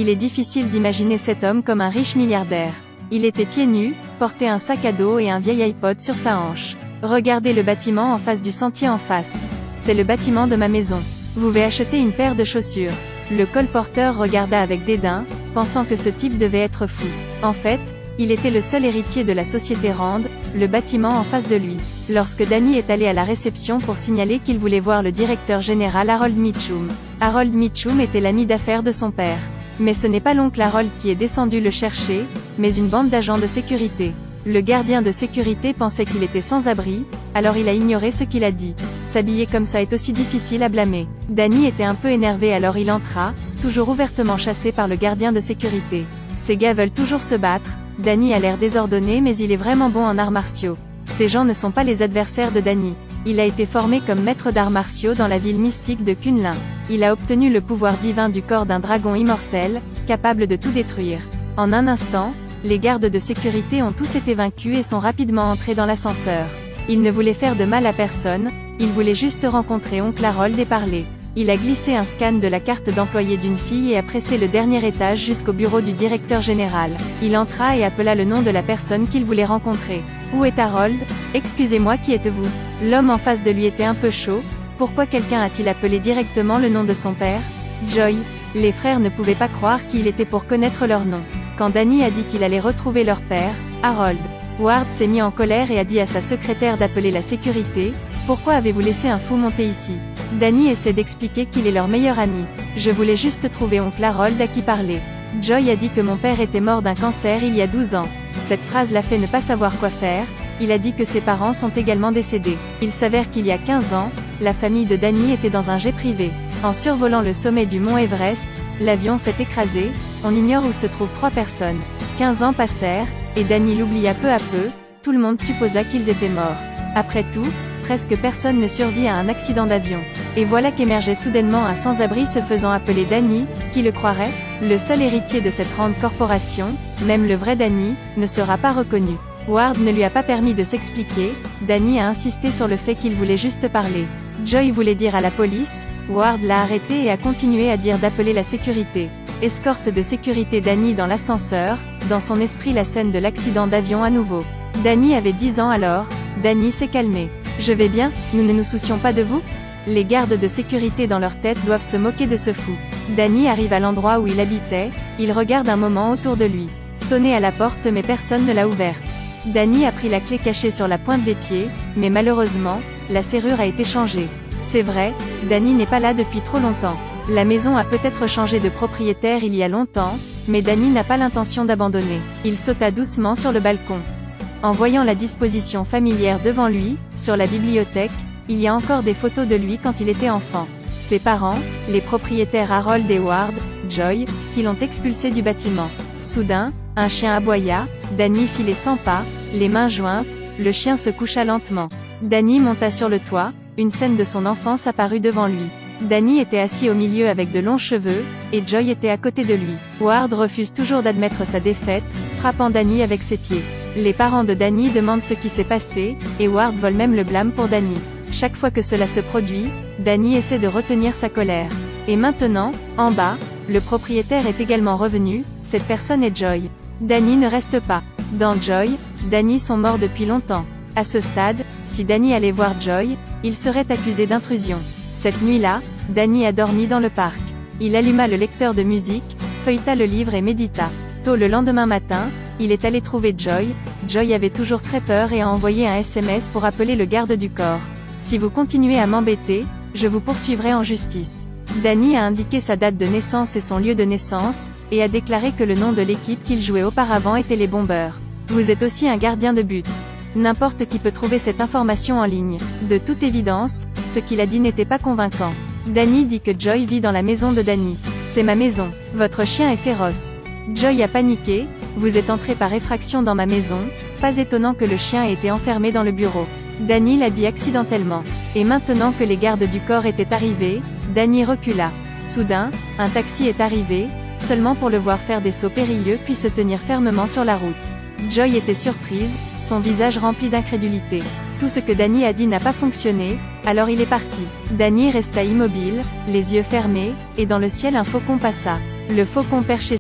qu'il est difficile d'imaginer cet homme comme un riche milliardaire. Il était pieds nus, portait un sac à dos et un vieil iPod sur sa hanche. Regardez le bâtiment en face du sentier en face. C'est le bâtiment de ma maison. Vous pouvez acheter une paire de chaussures. Le colporteur regarda avec dédain, pensant que ce type devait être fou. En fait, il était le seul héritier de la société Rand, le bâtiment en face de lui. Lorsque Danny est allé à la réception pour signaler qu'il voulait voir le directeur général Harold Mitchum. Harold Mitchum était l'ami d'affaires de son père. Mais ce n'est pas l'oncle Harold qui est descendu le chercher, mais une bande d'agents de sécurité. Le gardien de sécurité pensait qu'il était sans abri, alors il a ignoré ce qu'il a dit. S'habiller comme ça est aussi difficile à blâmer. Danny était un peu énervé alors il entra, toujours ouvertement chassé par le gardien de sécurité. Ces gars veulent toujours se battre. Danny a l'air désordonné mais il est vraiment bon en arts martiaux. Ces gens ne sont pas les adversaires de Danny. Il a été formé comme maître d'arts martiaux dans la ville mystique de Kunlun. Il a obtenu le pouvoir divin du corps d'un dragon immortel, capable de tout détruire. En un instant, les gardes de sécurité ont tous été vaincus et sont rapidement entrés dans l'ascenseur. Il ne voulait faire de mal à personne, il voulait juste rencontrer oncle Harold et parler. Il a glissé un scan de la carte d'employé d'une fille et a pressé le dernier étage jusqu'au bureau du directeur général. Il entra et appela le nom de la personne qu'il voulait rencontrer. Où est Harold? Excusez-moi, qui êtes-vous? L'homme en face de lui était un peu chaud. Pourquoi quelqu'un a-t-il appelé directement le nom de son père? Joy. Les frères ne pouvaient pas croire qui il était pour connaître leur nom. Quand Danny a dit qu'il allait retrouver leur père, Harold, Ward s'est mis en colère et a dit à sa secrétaire d'appeler la sécurité. Pourquoi avez-vous laissé un fou monter ici? Danny essaie d'expliquer qu'il est leur meilleur ami. Je voulais juste trouver oncle Harold à qui parler. Joy a dit que mon père était mort d'un cancer il y a 12 ans. Cette phrase l'a fait ne pas savoir quoi faire. Il a dit que ses parents sont également décédés. Il s'avère qu'il y a 15 ans, la famille de Danny était dans un jet privé. En survolant le sommet du mont Everest, l'avion s'est écrasé. On ignore où se trouvent 3 personnes. 15 ans passèrent, et Danny l'oublia peu à peu. Tout le monde supposa qu'ils étaient morts. Après tout, presque personne ne survit à un accident d'avion. Et voilà qu'émergeait soudainement un sans-abri se faisant appeler Danny. Qui le croirait? Le seul héritier de cette grande corporation, même le vrai Danny, ne sera pas reconnu. Ward ne lui a pas permis de s'expliquer. Danny a insisté sur le fait qu'il voulait juste parler. Joy voulait dire à la police. Ward l'a arrêté et a continué à dire d'appeler la sécurité. Escorte de sécurité Danny dans l'ascenseur, dans son esprit la scène de l'accident d'avion à nouveau. Danny avait 10 ans alors. Danny s'est calmé. Je vais bien, nous ne nous soucions pas de vous? Les gardes de sécurité dans leur tête doivent se moquer de ce fou. Danny arrive à l'endroit où il habitait, il regarde un moment autour de lui. Sonné à la porte mais personne ne l'a ouverte. Danny a pris la clé cachée sur la pointe des pieds, mais malheureusement, la serrure a été changée. C'est vrai, Danny n'est pas là depuis trop longtemps. La maison a peut-être changé de propriétaire il y a longtemps, mais Danny n'a pas l'intention d'abandonner. Il sauta doucement sur le balcon. En voyant la disposition familière devant lui, sur la bibliothèque, il y a encore des photos de lui quand il était enfant. Ses parents, les propriétaires Harold et Ward, Joy, qui l'ont expulsé du bâtiment. Soudain, un chien aboya, Danny fit les 100 pas, les mains jointes, le chien se coucha lentement. Danny monta sur le toit, une scène de son enfance apparut devant lui. Danny était assis au milieu avec de longs cheveux, et Joy était à côté de lui. Ward refuse toujours d'admettre sa défaite, frappant Danny avec ses pieds. Les parents de Danny demandent ce qui s'est passé, et Ward vole même le blâme pour Danny. Chaque fois que cela se produit, Danny essaie de retenir sa colère. Et maintenant, en bas, le propriétaire est également revenu, cette personne est Joy. Danny ne reste pas. Dans Joy, Danny sont morts depuis longtemps. À ce stade, si Danny allait voir Joy, il serait accusé d'intrusion. Cette nuit-là, Danny a dormi dans le parc. Il alluma le lecteur de musique, feuilleta le livre et médita. Tôt le lendemain matin, il est allé trouver Joy. Joy avait toujours très peur et a envoyé un SMS pour appeler le garde du corps. Si vous continuez à m'embêter, je vous poursuivrai en justice. Danny a indiqué sa date de naissance et son lieu de naissance, et a déclaré que le nom de l'équipe qu'il jouait auparavant était les Bombers. Vous êtes aussi un gardien de but. N'importe qui peut trouver cette information en ligne. De toute évidence, ce qu'il a dit n'était pas convaincant. Danny dit que Joy vit dans la maison de Danny. C'est ma maison. Votre chien est féroce. Joy a paniqué. Vous êtes entré par effraction dans ma maison. Pas étonnant que le chien ait été enfermé dans le bureau. Danny l'a dit accidentellement. Et maintenant que les gardes du corps étaient arrivés, Danny recula. Soudain, un taxi est arrivé, seulement pour le voir faire des sauts périlleux puis se tenir fermement sur la route. Joy était surprise, son visage rempli d'incrédulité. Tout ce que Danny a dit n'a pas fonctionné, alors il est parti. Danny resta immobile, les yeux fermés, et dans le ciel un faucon passa. Le faucon perché